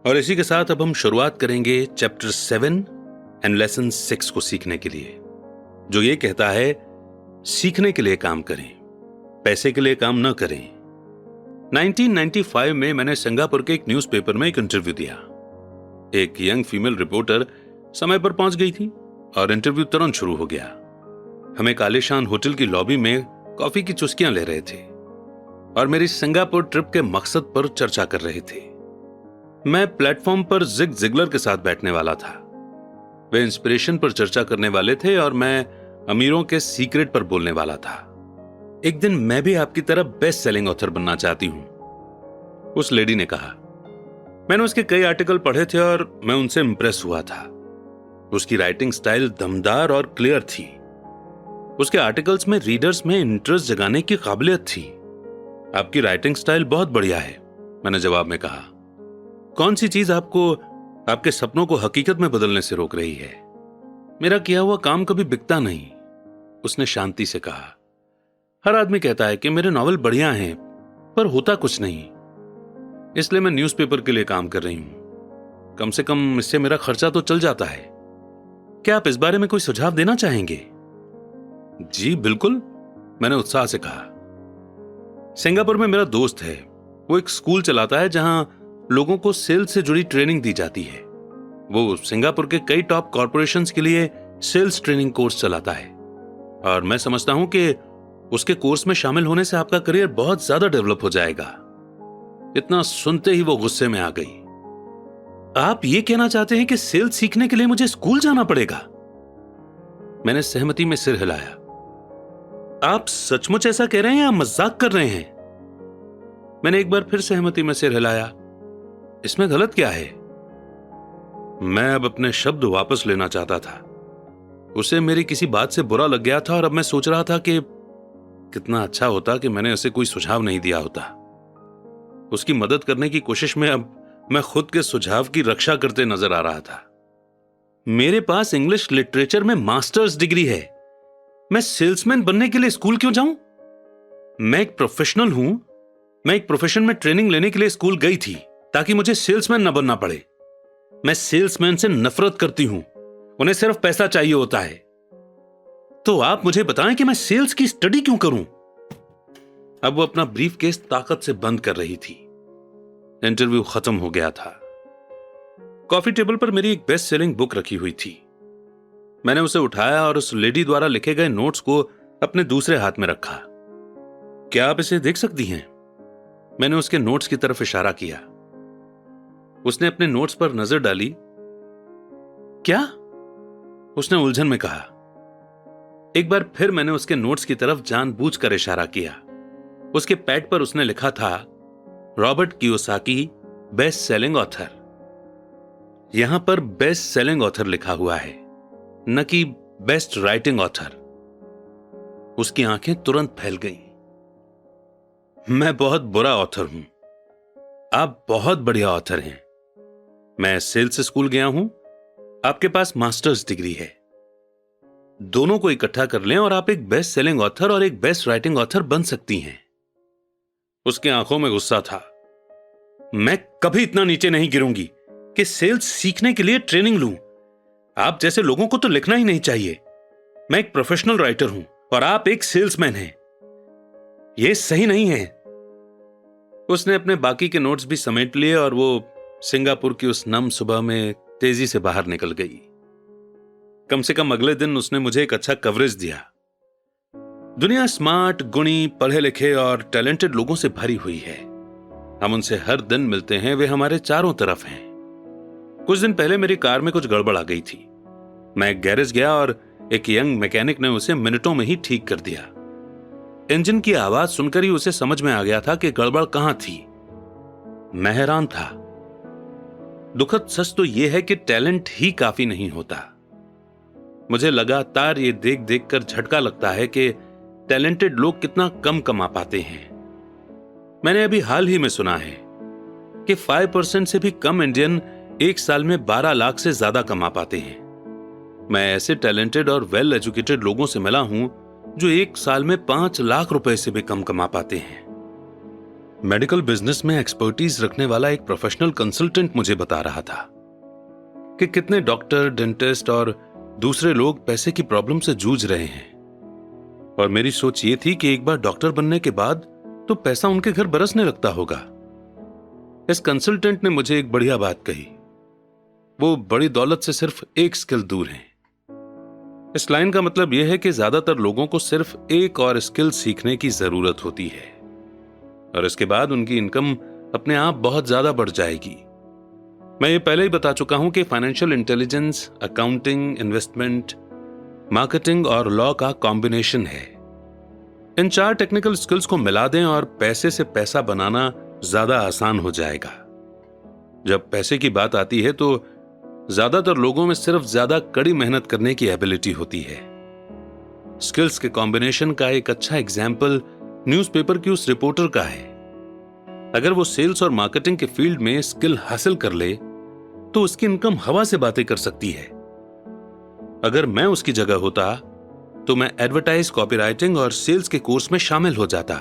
और इसी के साथ अब हम शुरुआत करेंगे चैप्टर 7 एंड लेसन 6 को सीखने के लिए, जो ये कहता है सीखने के लिए काम करें, पैसे के लिए काम न करें। 1995 में मैंने सिंगापुर के एक न्यूज़पेपर में एक इंटरव्यू दिया। एक यंग फीमेल रिपोर्टर समय पर पहुंच गई थी और इंटरव्यू तुरंत शुरू हो गया। हम एक आलीशान होटल की लॉबी में कॉफी की चुस्कियां ले रहे थे और मेरी सिंगापुर ट्रिप के मकसद पर चर्चा कर रहे थे। मैं प्लेटफॉर्म पर जिग जिगलर के साथ बैठने वाला था। वे इंस्पिरेशन पर चर्चा करने वाले थे और मैं अमीरों के सीक्रेट पर बोलने वाला था। एक दिन मैं भी आपकी तरह बेस्ट सेलिंग ऑथर बनना चाहती हूं, उस लेडी ने कहा। मैंने उसके कई आर्टिकल पढ़े थे और मैं उनसे इंप्रेस हुआ था। उसकी राइटिंग स्टाइल दमदार और क्लियर थी। उसके आर्टिकल्स में रीडर्स में इंटरेस्ट जगाने की काबिलियत थी। आपकी राइटिंग स्टाइल बहुत बढ़िया है, मैंने जवाब में कहा। कौन सी चीज आपको आपके सपनों को हकीकत में बदलने से रोक रही है? मेरा किया हुआ काम कभी बिकता नहीं, उसने शांति से कहा। हर आदमी कहता है कि मेरे नॉवल बढ़िया हैं, पर होता कुछ नहीं। इसलिए मैं न्यूज़पेपर के लिए काम कर रही हूं। कम से कम इससे मेरा खर्चा तो चल जाता है। क्या आप इस बारे में कोई सुझाव देना चाहेंगे? जी बिल्कुल, मैंने उत्साह से कहा। सिंगापुर में मेरा दोस्त है। वो एक स्कूल चलाता है जहां लोगों को सेल्स से जुड़ी ट्रेनिंग दी जाती है। वो सिंगापुर के कई टॉप कॉर्पोरेशंस के लिए सेल्स ट्रेनिंग कोर्स चलाता है और मैं समझता हूं कि उसके कोर्स में शामिल होने से आपका करियर बहुत ज्यादा डेवलप हो जाएगा। इतना सुनते ही वो गुस्से में आ गई। आप ये कहना चाहते हैं कि सेल्स सीखने के लिए मुझे स्कूल जाना पड़ेगा? मैंने सहमति में सिर हिलाया। आप सचमुच ऐसा कह रहे हैं या मजाक कर रहे हैं? मैंने एक बार फिर सहमति में सिर हिलाया। इसमें गलत क्या है? मैं अब अपने शब्द वापस लेना चाहता था। उसे मेरी किसी बात से बुरा लग गया था और अब मैं सोच रहा था कि कितना अच्छा होता कि मैंने उसे कोई सुझाव नहीं दिया होता। उसकी मदद करने की कोशिश में अब मैं खुद के सुझाव की रक्षा करते नजर आ रहा था। मेरे पास इंग्लिश लिटरेचर में मास्टर्स डिग्री है। मैं सेल्समैन बनने के लिए स्कूल क्यों जाऊं? मैं एक प्रोफेशनल हूं। मैं एक प्रोफेशन में ट्रेनिंग लेने के लिए स्कूल गई थी ताकि मुझे सेल्समैन न बनना पड़े। मैं सेल्समैन से नफरत करती हूं। उन्हें सिर्फ पैसा चाहिए होता है। तो आप मुझे बताएं कि मैं सेल्स की स्टडी क्यों करूं? अब वो अपना ब्रीफकेस ताकत से बंद कर रही थी। इंटरव्यू खत्म हो गया था। कॉफी टेबल पर मेरी एक बेस्ट सेलिंग बुक रखी हुई थी। मैंने उसे उठाया और उस लेडी द्वारा लिखे गए नोट्स को अपने दूसरे हाथ में रखा। क्या आप इसे देख सकती हैं? मैंने उसके नोट्स की तरफ इशारा किया। उसने अपने नोट्स पर नजर डाली। क्या? उसने उलझन में कहा। एक बार फिर मैंने उसके नोट्स की तरफ जानबूझकर इशारा किया। उसके पैड पर उसने लिखा था Robert Kiyosaki best selling author. यहां पर बेस्ट सेलिंग ऑथर लिखा हुआ है, न कि बेस्ट राइटिंग ऑथर। उसकी आंखें तुरंत फैल गईं। मैं बहुत बुरा ऑथर हूं। आप बहुत बढ़िया ऑथर हैं। मैं सेल्स स्कूल गया हूं। आपके पास मास्टर्स डिग्री है। दोनों को इकट्ठा कर लें और आप एक बेस्ट सेलिंग ऑथर और एक बेस्ट राइटिंग ऑथर बन सकती हैं। उसकी आंखों में गुस्सा था। मैं कभी इतना नीचे नहीं गिरूंगी कि सेल्स सीखने के लिए ट्रेनिंग लूं। आप जैसे लोगों को तो लिखना ही नहीं चाहिए। मैं एक प्रोफेशनल राइटर हूं और आप एक सेल्समैन हैं। यह सही नहीं है। उसने अपने बाकी के नोट्स भी समेट लिए और वो सिंगापुर की उस नम सुबह में तेजी से बाहर निकल गई। कम से कम अगले दिन उसने मुझे एक अच्छा कवरेज दिया। दुनिया स्मार्ट, गुणी, पढ़े लिखे और टैलेंटेड लोगों से भरी हुई है। हम उनसे हर दिन मिलते हैं। वे हमारे चारों तरफ हैं। कुछ दिन पहले मेरी कार में कुछ गड़बड़ आ गई थी। मैं एक गैरेज गया और एक यंग मैकेनिक ने उसे मिनटों में ही ठीक कर दिया। इंजन की आवाज सुनकर ही उसे समझ में आ गया था कि गड़बड़ कहां थी। मैं हैरान था। दुखद सच तो यह है कि टैलेंट ही काफी नहीं होता। मुझे लगातार ये देख देख कर झटका लगता है कि टैलेंटेड लोग कितना कम कमा पाते हैं। मैंने अभी हाल ही में सुना है कि 5% से भी कम इंडियन एक साल में 12 लाख से ज्यादा कमा पाते हैं। मैं ऐसे टैलेंटेड और वेल एजुकेटेड लोगों से मिला हूं जो एक साल में 5 लाख रुपए से भी कम कमा पाते हैं। मेडिकल बिजनेस में एक्सपर्टीज रखने वाला एक प्रोफेशनल कंसल्टेंट मुझे बता रहा था कि कितने डॉक्टर, डेंटिस्ट और दूसरे लोग पैसे की प्रॉब्लम से जूझ रहे हैं। और मेरी सोच ये थी कि एक बार डॉक्टर बनने के बाद तो पैसा उनके घर बरसने लगता होगा। इस कंसल्टेंट ने मुझे एक बढ़िया बात कही, वो बड़ी दौलत से सिर्फ एक स्किल दूर हैं। इस लाइन का मतलब यह है कि ज्यादातर लोगों को सिर्फ एक और स्किल सीखने की जरूरत होती है और इसके बाद उनकी इनकम अपने आप बहुत ज्यादा बढ़ जाएगी। मैं ये पहले ही बता चुका हूं कि financial intelligence, accounting, investment, marketing और लॉ का कॉम्बिनेशन है। इन 4 टेक्निकल स्किल्स को मिला दें और पैसे से पैसा बनाना ज्यादा आसान हो जाएगा। जब पैसे की बात आती है तो ज्यादातर लोगों में सिर्फ ज्यादा कड़ी मेहनत करने की एबिलिटी होती है। स्किल्स के कॉम्बिनेशन का एक अच्छा एग्जाम्पल न्यूज़पेपर की उस रिपोर्टर का है। अगर वो सेल्स और मार्केटिंग के फील्ड में स्किल हासिल कर ले तो उसकी इनकम हवा से बातें कर सकती है। अगर मैं उसकी जगह होता तो मैं एडवर्टाइज, कॉपीराइटिंग और सेल्स के कोर्स में शामिल हो जाता।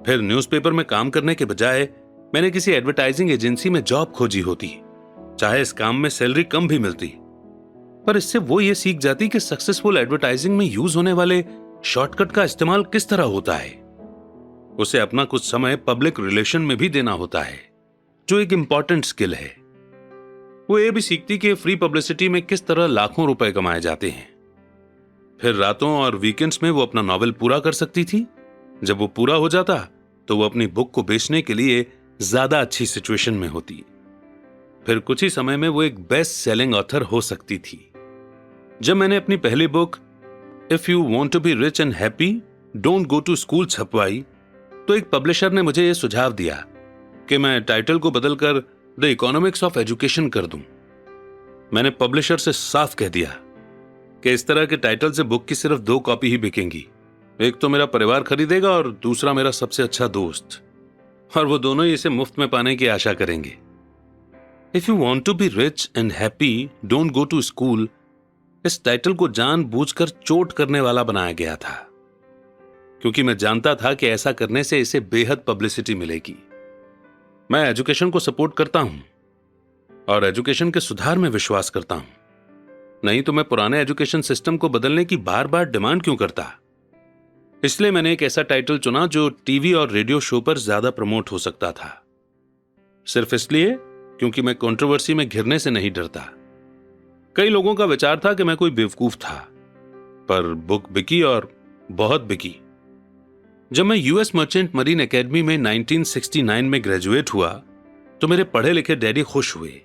फिर न्यूज़पेपर में काम करने के बजाय मैंने किसी एडवर्टाइजिंग एजेंसी में जॉब खोजी होती। चाहे इस काम में सैलरी कम भी मिलती, पर इससे वो ये सीख जाती कि सक्सेसफुल एडवर्टाइजिंग में यूज होने वाले शॉर्टकट का इस्तेमाल किस तरह होता है। उसे अपना कुछ समय पब्लिक रिलेशन में भी देना होता है, जो एक इंपॉर्टेंट स्किल है। वो ये भी सीखती कि फ्री पब्लिसिटी में किस तरह लाखों रुपए कमाए जाते हैं। फिर रातों और वीकेंड्स में वो अपना नॉवेल पूरा कर सकती थी। जब वो पूरा हो जाता तो वो अपनी बुक को बेचने के लिए ज्यादा अच्छी सिचुएशन में होती। फिर कुछ ही समय में वो एक बेस्ट सेलिंग ऑथर हो सकती थी। जब मैंने अपनी पहली book if you want to be rich and happy don't go to school छपवाई तो एक पब्लिशर ने मुझे यह सुझाव दिया कि मैं टाइटल को बदलकर द इकोनॉमिक्स ऑफ एजुकेशन कर दूं। मैंने पब्लिशर से साफ कह दिया कि इस तरह के टाइटल से बुक की सिर्फ 2 कॉपी ही बिकेंगी। एक तो मेरा परिवार खरीदेगा और दूसरा मेरा सबसे अच्छा दोस्त, और वो दोनों ही इसे मुफ्त में पाने की आशा करेंगे। If you want to be rich and happy don't go to school इस टाइटल को जानबूझकर चोट करने वाला बनाया गया था, क्योंकि मैं जानता था कि ऐसा करने से इसे बेहद पब्लिसिटी मिलेगी। मैं एजुकेशन को सपोर्ट करता हूं और एजुकेशन के सुधार में विश्वास करता हूं, नहीं तो मैं पुराने एजुकेशन सिस्टम को बदलने की बार बार डिमांड क्यों करता। इसलिए मैंने एक ऐसा टाइटल चुना जो टीवी और रेडियो शो पर ज्यादा प्रमोट हो सकता था। सिर्फ इसलिए क्योंकि मैं कंट्रोवर्सी में घिरने से नहीं डरता। कई लोगों का विचार था कि मैं कोई बेवकूफ था, पर बुक बिकी और बहुत बिकी। जब मैं यूएस मर्चेंट मरीन एकेडमी में 1969 में ग्रेजुएट हुआ तो मेरे पढ़े लिखे डैडी खुश हुए।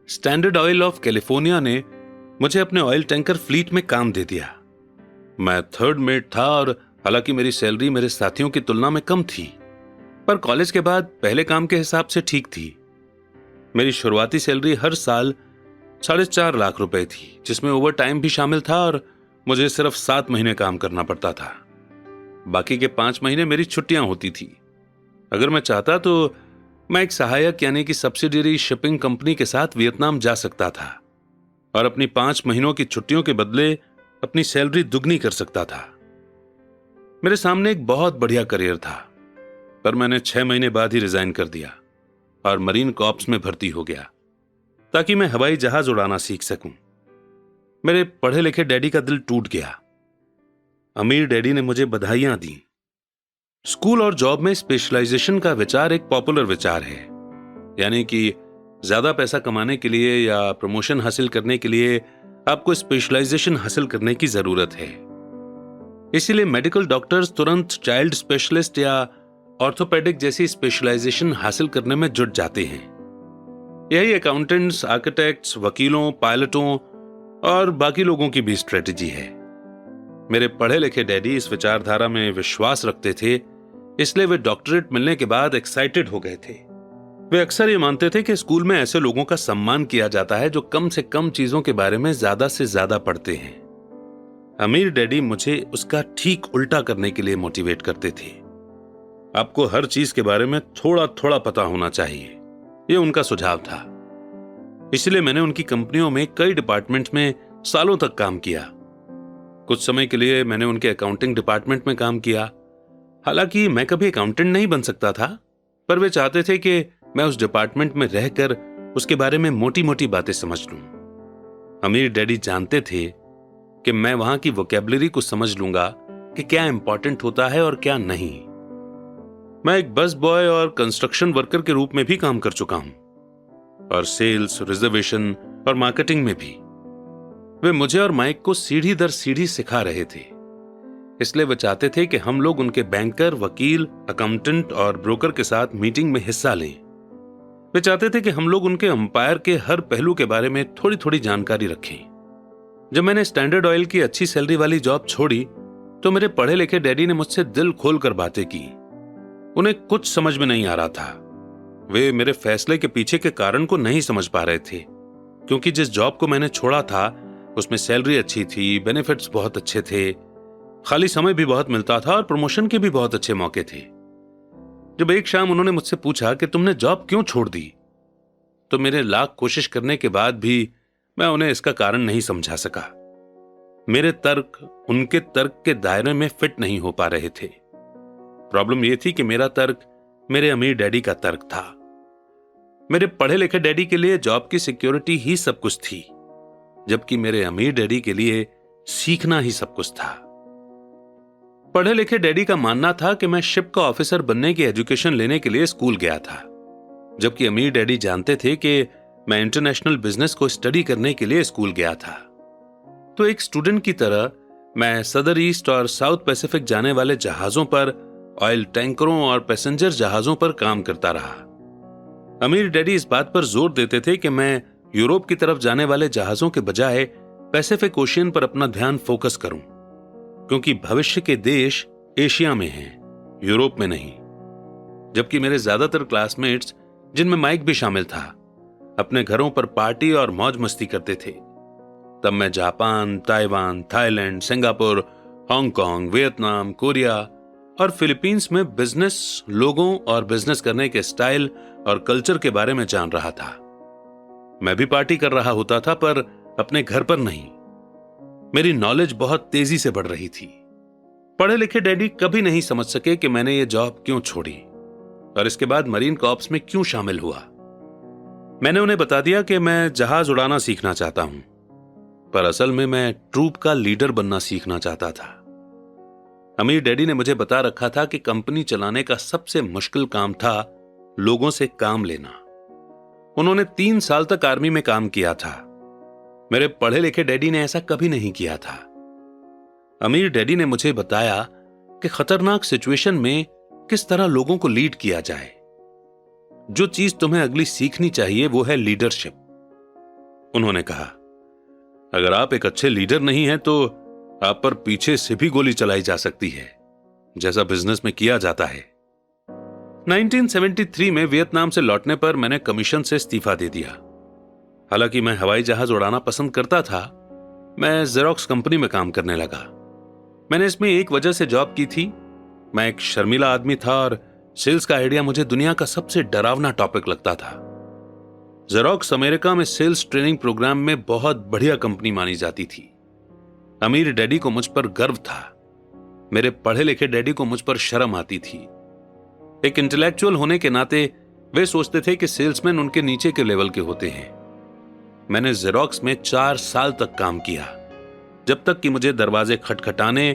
स्टैंडर्ड ऑयल ऑफ कैलिफोर्निया ने मुझे अपने ऑयल टैंकर फ्लीट में काम दे दिया। मैं 3rd मेट था और हालांकि मेरी सैलरी मेरे साथियों की तुलना में कम थी, पर कॉलेज के बाद पहले काम के हिसाब से ठीक थी। मेरी शुरुआती सैलरी हर साल 4.5 लाख रुपए थी, जिसमें ओवर टाइम भी शामिल था और मुझे सिर्फ 7 महीने काम करना पड़ता था। बाकी के 5 महीने मेरी छुट्टियां होती थी। अगर मैं चाहता तो मैं एक सहायक यानी कि सब्सिडियरी शिपिंग कंपनी के साथ वियतनाम जा सकता था और अपनी 5 महीनों की छुट्टियों के बदले अपनी सैलरी दुगनी कर सकता था। मेरे सामने एक बहुत बढ़िया करियर था, पर मैंने 6 महीने बाद ही रिजाइन कर दिया और मरीन कॉर्प्स में भर्ती हो गया ताकि मैं हवाई जहाज उड़ाना सीख सकूं। मेरे पढ़े लिखे डैडी का दिल टूट गया। अमीर डैडी ने मुझे बधाइयां दी। स्कूल और जॉब में स्पेशलाइजेशन का विचार एक पॉपुलर विचार है, यानी कि ज्यादा पैसा कमाने के लिए या प्रमोशन हासिल करने के लिए आपको स्पेशलाइजेशन हासिल करने की जरूरत है। इसीलिए मेडिकल डॉक्टर्स तुरंत चाइल्ड स्पेशलिस्ट या ऑर्थोपेडिक जैसी स्पेशलाइजेशन हासिल करने में जुट जाते हैं। यही अकाउंटेंट्स, आर्किटेक्ट्स, वकीलों, पायलटों और बाकी लोगों की भी स्ट्रेटेजी है। मेरे पढ़े लिखे डैडी इस विचारधारा में विश्वास रखते थे, इसलिए वे डॉक्टरेट मिलने के बाद एक्साइटेड हो गए थे। वे अक्सर ये मानते थे कि स्कूल में ऐसे लोगों का सम्मान किया जाता है जो कम से कम चीजों के बारे में ज्यादा से ज्यादा पढ़ते हैं। अमीर डैडी मुझे उसका ठीक उल्टा करने के लिए मोटिवेट करते थे। आपको हर चीज के बारे में थोड़ा थोड़ा पता होना चाहिए, यह उनका सुझाव था। इसलिए मैंने उनकी कंपनियों में कई डिपार्टमेंट्स में सालों तक काम किया। कुछ समय के लिए मैंने उनके अकाउंटिंग डिपार्टमेंट में काम किया हालांकि मैं कभी अकाउंटेंट नहीं बन सकता था, पर वे चाहते थे कि मैं उस डिपार्टमेंट में रहकर उसके बारे में मोटी मोटी बातें समझ लूं। अमीर डैडी जानते थे कि मैं वहां की वोकैबुलरी को समझ लूंगा कि क्या इंपॉर्टेंट होता है और क्या नहीं। मैं एक बस बॉय और कंस्ट्रक्शन वर्कर के रूप में भी काम कर चुका हूं, और सेल्स, रिजर्वेशन और मार्केटिंग में भी। वे मुझे और माइक को सीढ़ी दर सीढ़ी सिखा रहे थे, इसलिए वे चाहते थे कि हम लोग उनके बैंकर, वकील, अकाउंटेंट और ब्रोकर के साथ मीटिंग में हिस्सा लें। वे चाहते थे कि हम लोग उनके अंपायर के हर पहलू के बारे में थोड़ी थोड़ी जानकारी रखें। जब मैंने स्टैंडर्ड ऑयल की अच्छी सैलरी वाली जॉब छोड़ी तो मेरे पढ़े लिखे डैडी ने मुझसे दिल खोलकर बातें की। उन्हें कुछ समझ में नहीं आ रहा था। वे मेरे फैसले के पीछे के कारण को नहीं समझ पा रहे थे, क्योंकि जिस जॉब को मैंने छोड़ा था उसमें सैलरी अच्छी थी, बेनिफिट्स बहुत अच्छे थे, खाली समय भी बहुत मिलता था और प्रमोशन के भी बहुत अच्छे मौके थे। जब एक शाम उन्होंने मुझसे पूछा कि तुमने जॉब क्यों छोड़ दी, तो मेरे लाख कोशिश करने के बाद भी मैं उन्हें इसका कारण नहीं समझा सका। मेरे तर्क उनके तर्क के दायरे में फिट नहीं हो पा रहे थे। प्रॉब्लम यह थी कि मेरा तर्क मेरे अमीर डैडी का तर्क था। मेरे पढ़े लिखे डैडी के लिए जॉब की सिक्योरिटी ही सब कुछ थी, जबकि मेरे अमीर डैडी के लिए सीखना ही सब कुछ था। पढ़े लिखे डैडी का मानना था कि मैं शिप का ऑफिसर बनने की एजुकेशन लेने के लिए स्कूल गया था, जबकि अमीर डैडी जानते थे कि मैं इंटरनेशनल बिजनेस को स्टडी करने के लिए स्कूल गया था। तो एक स्टूडेंट की तरह मैं सदर ईस्ट और साउथ पैसिफिक जाने वाले जहाजों पर, ऑयल टैंकरों और पैसेंजर जहाजों पर काम करता रहा। अमीर डैडी इस बात पर जोर देते थे कि मैं यूरोप की तरफ जाने वाले जहाजों के बजाय पैसिफिक ओशियन पर अपना ध्यान फोकस करूं, क्योंकि भविष्य के देश एशिया में हैं, यूरोप में नहीं। जबकि मेरे ज्यादातर क्लासमेट्स, जिनमें माइक भी शामिल था, अपने घरों पर पार्टी और मौज मस्ती करते थे, तब मैं Japan, Taiwan, Thailand, Singapore, Hong Kong, Vietnam, Korea और फिलीपींस में बिजनेस लोगों और बिजनेस करने के स्टाइल और कल्चर के बारे में जान रहा था। मैं भी पार्टी कर रहा होता था, पर अपने घर पर नहीं। मेरी नॉलेज बहुत तेजी से बढ़ रही थी। पढ़े लिखे डैडी कभी नहीं समझ सके कि मैंने ये जॉब क्यों छोड़ी और इसके बाद मरीन कॉर्प्स में क्यों शामिल हुआ। मैंने उन्हें बता दिया कि मैं जहाज उड़ाना सीखना चाहता हूं, पर असल में मैं ट्रूप का लीडर बनना सीखना चाहता था। अमीर डैडी ने मुझे बता रखा था कि कंपनी चलाने का सबसे मुश्किल काम था लोगों से काम लेना। उन्होंने 3 साल तक आर्मी में काम किया था। मेरे पढ़े लिखे डैडी ने ऐसा कभी नहीं किया था। अमीर डैडी ने मुझे बताया कि खतरनाक सिचुएशन में किस तरह लोगों को लीड किया जाए। जो चीज तुम्हें अगली सीखनी चाहिए वो है लीडरशिप। उन्होंने कहा, अगर आप एक अच्छे लीडर नहीं हैं तो आप पर पीछे से भी गोली चलाई जा सकती है, जैसा बिजनेस में किया जाता है। 1973 में वियतनाम से लौटने पर मैंने कमीशन से इस्तीफा दे दिया। हालांकि मैं हवाई जहाज उड़ाना पसंद करता था, मैं जेरोक्स कंपनी में काम करने लगा। मैंने इसमें एक वजह से जॉब की थी। मैं एक शर्मीला आदमी था और सेल्स का आइडिया मुझे दुनिया का सबसे डरावना टॉपिक लगता था। जेरोक्स अमेरिका में सेल्स ट्रेनिंग प्रोग्राम में बहुत बढ़िया कंपनी मानी जाती थी। अमीर डैडी को मुझ पर गर्व था। मेरे पढ़े लिखे डैडी को मुझ पर शर्म आती थी। एक इंटेलेक्चुअल होने के नाते वे सोचते थे कि सेल्समैन उनके नीचे के लेवल के होते हैं। मैंने जेरोक्स में 4 साल तक काम किया, जब तक कि मुझे दरवाजे खटखटाने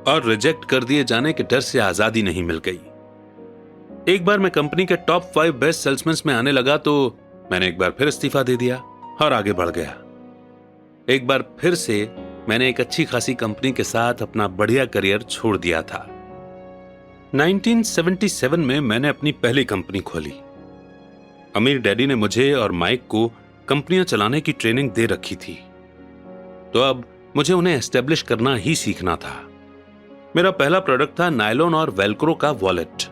और रिजेक्ट कर दिए जाने के डर से आजादी नहीं मिल गई। एक बार मैं कंपनी के टॉप 5 बेस्ट सेल्समैन में आने लगा तो मैंने एक बार फिर इस्तीफा दे दिया और आगे बढ़ गया। एक बार फिर से मैंने एक अच्छी खासी कंपनी के साथ अपना बढ़िया करियर छोड़ दिया था। 1977 में मैंने अपनी पहली कंपनी खोली। अमीर डैडी ने मुझे और माइक को कंपनियां चलाने की ट्रेनिंग दे रखी थी, तो अब मुझे उन्हें एस्टेब्लिश करना ही सीखना था। मेरा पहला प्रोडक्ट था नायलॉन और वेल्क्रो का वॉलेट,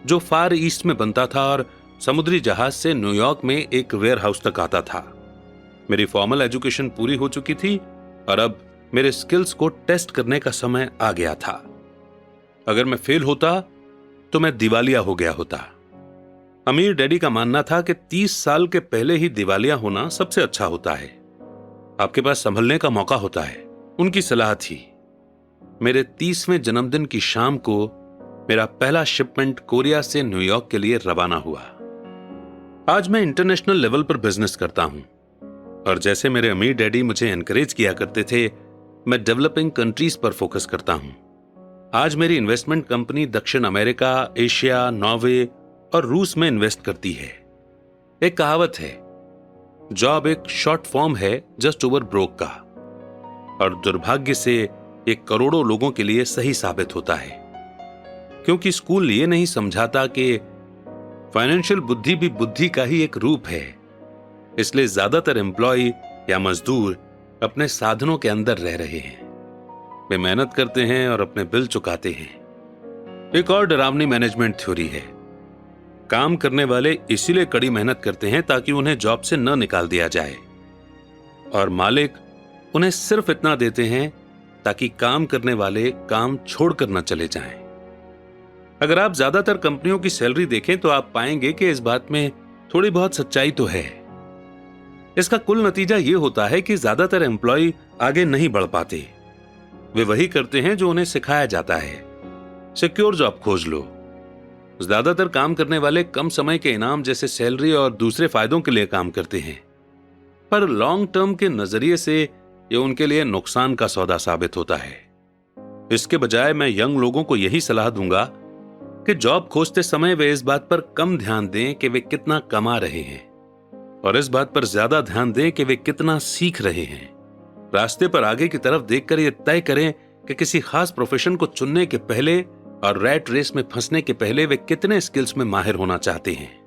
जो फार ईस्ट में बनता था और समुद्री जहाज से न्यूयॉर्क में एक वेयर हाउस तक आता था। मेरी फॉर्मल एजुकेशन पूरी हो चुकी थी और अब मेरे स्किल्स को टेस्ट करने का समय आ गया था। अगर मैं फेल होता तो मैं दिवालिया हो गया होता। अमीर डैडी का मानना था कि 30 साल के पहले ही दिवालिया होना सबसे अच्छा होता है, आपके पास संभलने का मौका होता है। उनकी सलाह थी। मेरे 30वें जन्मदिन की शाम को मेरा पहला शिपमेंट कोरिया से न्यूयॉर्क के लिए रवाना हुआ। आज मैं इंटरनेशनल लेवल पर बिजनेस करता हूं और जैसे मेरे अमीर डैडी मुझे एनकरेज किया करते थे, मैं डेवलपिंग कंट्रीज पर फोकस करता हूं। आज मेरी इन्वेस्टमेंट कंपनी दक्षिण अमेरिका, एशिया, नॉर्वे और रूस में इन्वेस्ट करती है। एक कहावत है, जॉब एक शॉर्ट फॉर्म है जस्ट ओवर ब्रोक का, और दुर्भाग्य से एक करोड़ों लोगों के लिए सही साबित होता है, क्योंकि स्कूल ये नहीं समझाता कि फाइनेंशियल बुद्धि भी बुद्धि का ही एक रूप है। इसलिए ज्यादातर एम्प्लॉय या मजदूर अपने साधनों के अंदर रह रहे हैं। वे मेहनत करते हैं और अपने बिल चुकाते हैं। एक और डरावनी मैनेजमेंट थ्योरी है, काम करने वाले इसीलिए कड़ी मेहनत करते हैं ताकि उन्हें जॉब से न निकाल दिया जाए, और मालिक उन्हें सिर्फ इतना देते हैं ताकि काम करने वाले काम छोड़कर न चले जाएं। अगर आप ज्यादातर कंपनियों की सैलरी देखें तो आप पाएंगे कि इस बात में थोड़ी बहुत सच्चाई तो है। इसका कुल नतीजा यह होता है कि ज्यादातर एम्प्लॉय आगे नहीं बढ़ पाते। वे वही करते हैं जो उन्हें सिखाया जाता है। सिक्योर जॉब खोज लो। ज्यादातर काम करने वाले कम समय के इनाम जैसे सैलरी और दूसरे फायदों के लिए काम करते हैं, पर लॉन्ग टर्म के नजरिए से यह उनके लिए नुकसान का सौदा साबित होता है। इसके बजाय मैं यंग लोगों को यही सलाह दूंगा कि जॉब खोजते समय वे इस बात पर कम ध्यान दें कि वे कितना कमा रहे हैं, और इस बात पर ज्यादा ध्यान दें कि वे कितना सीख रहे हैं। रास्ते पर आगे की तरफ देखकर यह तय करें कि किसी खास प्रोफेशन को चुनने के पहले और रैट रेस में फंसने के पहले वे कितने स्किल्स में माहिर होना चाहते हैं।